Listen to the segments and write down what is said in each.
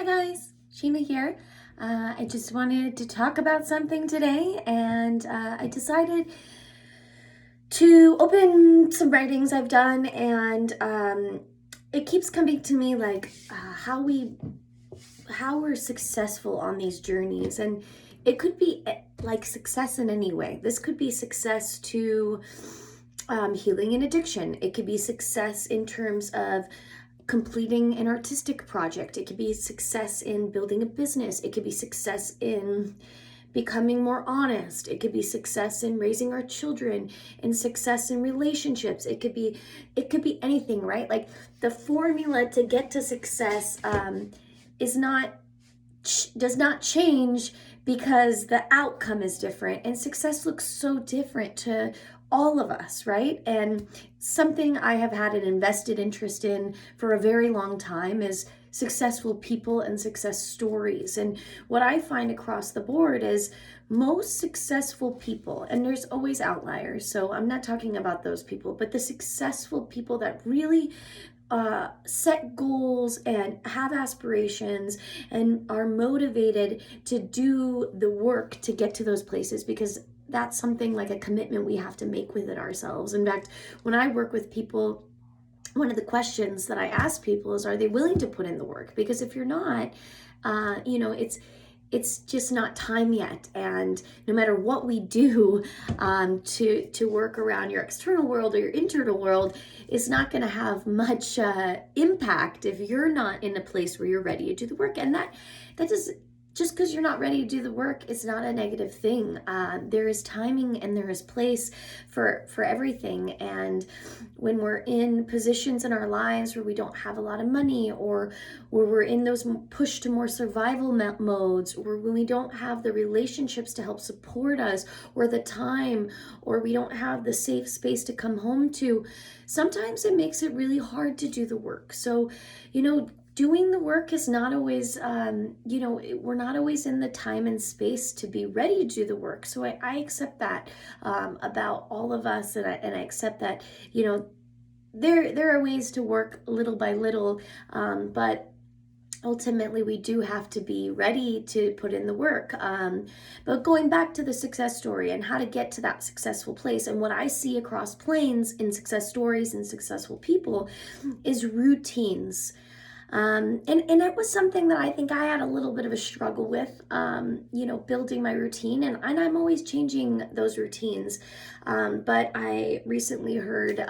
guys, Sheena here. I just wanted to talk about something today, and I decided to open some writings I've done, and it keeps coming to me like how we're successful on these journeys, and it could be like success in any way. This could be success to healing an addiction. It could be success in terms of completing an artistic project. It could be success in building a business. It could be success in becoming more honest. It could be success in raising our children, and success in relationships. It could be anything, right? Like the formula to get to success does not change because the outcome is different, and success looks so different to all of us, right? And something I have had an invested interest in for a very long time is successful people and success stories. And what I find across the board is most successful people, and there's always outliers, so I'm not talking about those people, but the successful people that really set goals and have aspirations and are motivated to do the work to get to those places, because that's something like a commitment we have to make with it ourselves. In fact, when I work with people, one of the questions that I ask people is, are they willing to put in the work? Because if you're not, it's just not time yet. And no matter what we do to work around your external world or your internal world, it's not going to have much impact if you're not in a place where you're ready to do the work. And that does. Just because you're not ready to do the work is not a negative thing. There is timing and there is place for everything. And when we're in positions in our lives where we don't have a lot of money, or where we're in those push to more survival modes, or when we don't have the relationships to help support us, or the time, or we don't have the safe space to come home to, sometimes it makes it really hard to do the work. So, doing the work is not always, we're not always in the time and space to be ready to do the work. So I accept that about all of us, and I accept that, there are ways to work little by little, but ultimately we do have to be ready to put in the work. But going back to the success story and how to get to that successful place, and what I see across planes in success stories and successful people is routines. And it was something that I think I had a little bit of a struggle with, building my routine, and I'm always changing those routines. But I recently heard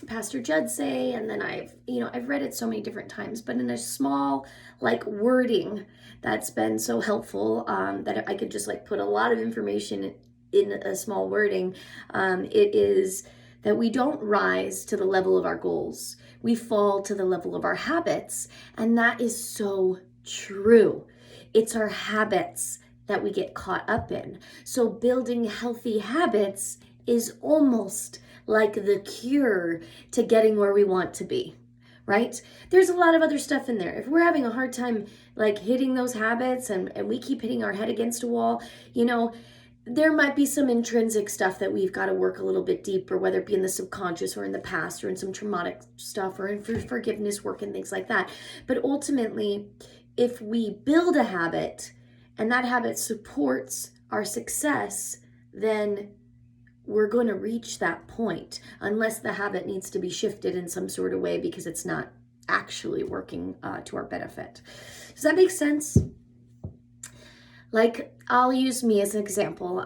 Pastor Judd say, and then I've read it so many different times, but in a small wording that's been so helpful that I could just put a lot of information in a small wording. It is that we don't rise to the level of our goals. We fall to the level of our habits. And that is so true. It's our habits that we get caught up in. So building healthy habits is almost like the cure to getting where we want to be, right? There's a lot of other stuff in there. If we're having a hard time hitting those habits, and we keep hitting our head against a wall, there might be some intrinsic stuff that we've got to work a little bit deeper, whether it be in the subconscious or in the past or in some traumatic stuff or in forgiveness work and things like that. But ultimately, if we build a habit and that habit supports our success, then we're going to reach that point, unless the habit needs to be shifted in some sort of way because it's not actually working to our benefit. Does that make sense? I'll use me as an example.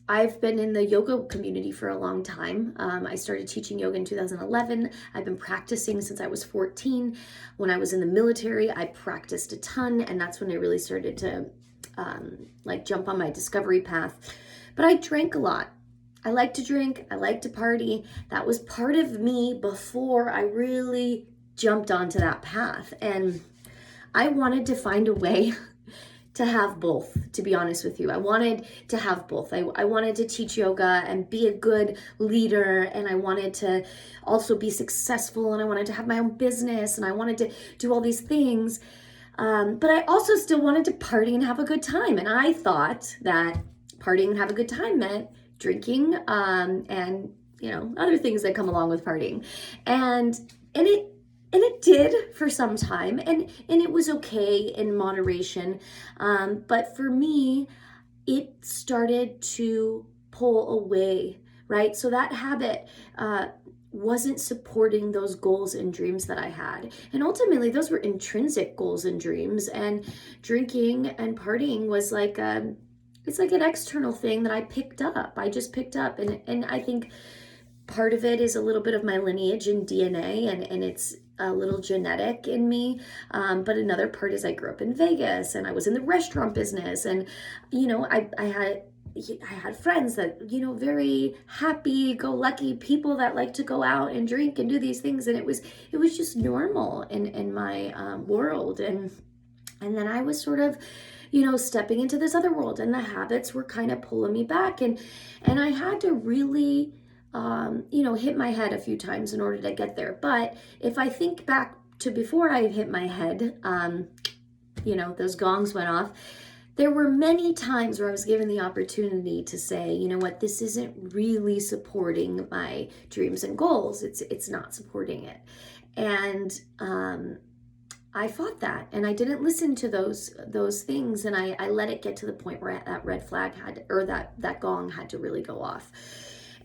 I've been in the yoga community for a long time. I started teaching yoga in 2011. I've been practicing since I was 14. When I was in the military, I practiced a ton, and that's when I really started to jump on my discovery path. But I drank a lot. I like to drink. I like to party. That was part of me before I really jumped onto that path. And I wanted to find a way to have both, to be honest with you. I wanted to have both. I wanted to teach yoga and be a good leader, and I wanted to also be successful, and I wanted to have my own business, and I wanted to do all these things. But I also still wanted to party and have a good time. And I thought that partying and have a good time meant drinking and other things that come along with partying. And it And it did for some time, and it was okay in moderation. But for me, it started to pull away, right? So that habit wasn't supporting those goals and dreams that I had. And ultimately, those were intrinsic goals and dreams. And drinking and partying was like it's like an external thing that I picked up. I just picked up, and I think part of it is a little bit of my lineage and DNA, and it's a little genetic in me. But another part is I grew up in Vegas, and I was in the restaurant business, and I had friends that, very happy go lucky people that like to go out and drink and do these things, and it was just normal in my world, and then I was sort of stepping into this other world, and the habits were kind of pulling me back, and I had to really hit my head a few times in order to get there. But if I think back to before I hit my head, those gongs went off. There were many times where I was given the opportunity to say, you know what, this isn't really supporting my dreams and goals. It's not supporting it. And I fought that, and I didn't listen to those things, and I let it get to the point where that red flag that gong had to really go off.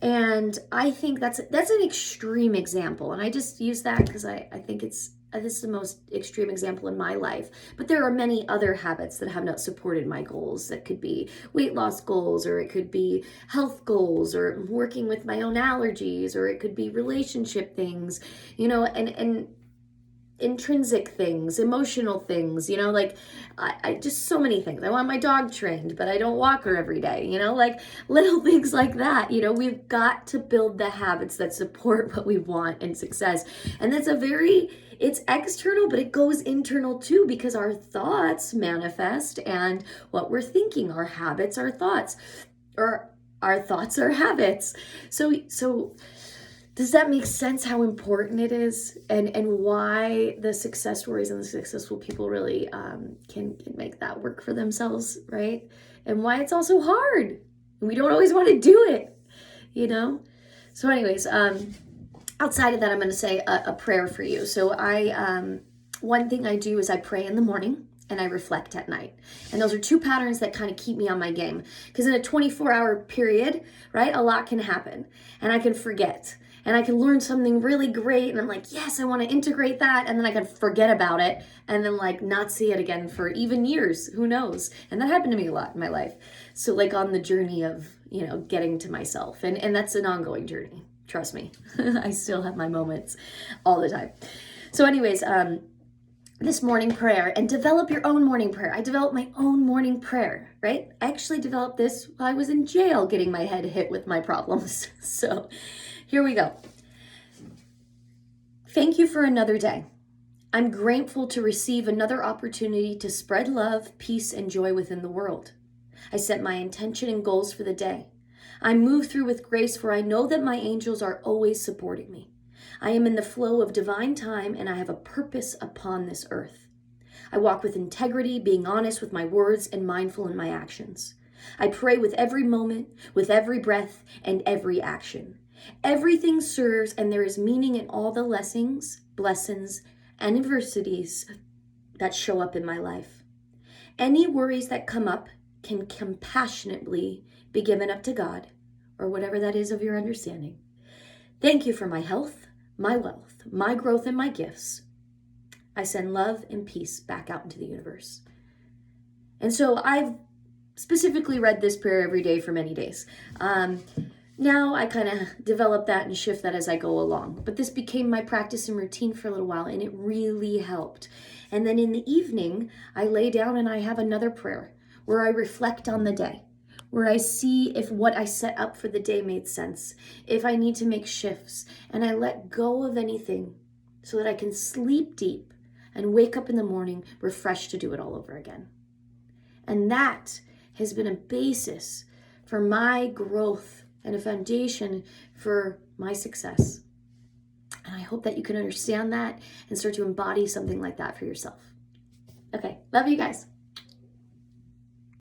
And I think that's an extreme example, and I just use that because I think this is the most extreme example in my life. But there are many other habits that have not supported my goals. That could be weight loss goals, or it could be health goals, or working with my own allergies, or it could be relationship things, and intrinsic things, emotional things, like I just so many things. I want my dog trained, but I don't walk her every day, like little things like that. We've got to build the habits that support what we want and success. And that's it's external, but it goes internal too, because our thoughts manifest, and what we're thinking, our habits are thoughts, or our thoughts are habits. So does that make sense how important it is, and why the success stories and the successful people really can make that work for themselves, right? And why it's also hard. We don't always want to do it, So anyways, outside of that, I'm going to say a prayer for you. So one thing I do is I pray in the morning, and I reflect at night. And those are two patterns that kind of keep me on my game. Because in a 24-hour period, right, a lot can happen. And I can forget. And I can learn something really great, and I'm like, yes, I want to integrate that, and then I can forget about it, and then not see it again for even years, who knows? And that happened to me a lot in my life. So on the journey of, getting to myself, and that's an ongoing journey, trust me. I still have my moments all the time. So anyways, this morning prayer, and develop your own morning prayer. I developed my own morning prayer, right? I actually developed this while I was in jail getting my head hit with my problems. So here we go. Thank you for another day. I'm grateful to receive another opportunity to spread love, peace, and joy within the world. I set my intention and goals for the day. I move through with grace, for I know that my angels are always supporting me. I am in the flow of divine time, and I have a purpose upon this earth. I walk with integrity, being honest with my words and mindful in my actions. I pray with every moment, with every breath, and every action. Everything serves, and there is meaning in all the blessings, and adversities that show up in my life. Any worries that come up can compassionately be given up to God, or whatever that is of your understanding. Thank you for my health, my wealth, my growth, and my gifts. I send love and peace back out into the universe. And so I've specifically read this prayer every day for many days. Now I kind of develop that and shift that as I go along. But this became my practice and routine for a little while, and it really helped. And then in the evening, I lay down and I have another prayer where I reflect on the day, where I see if what I set up for the day made sense, if I need to make shifts, and I let go of anything so that I can sleep deep and wake up in the morning refreshed to do it all over again. And that has been a basis for my growth and a foundation for my success. And I hope that you can understand that and start to embody something like that for yourself. Okay, love you guys.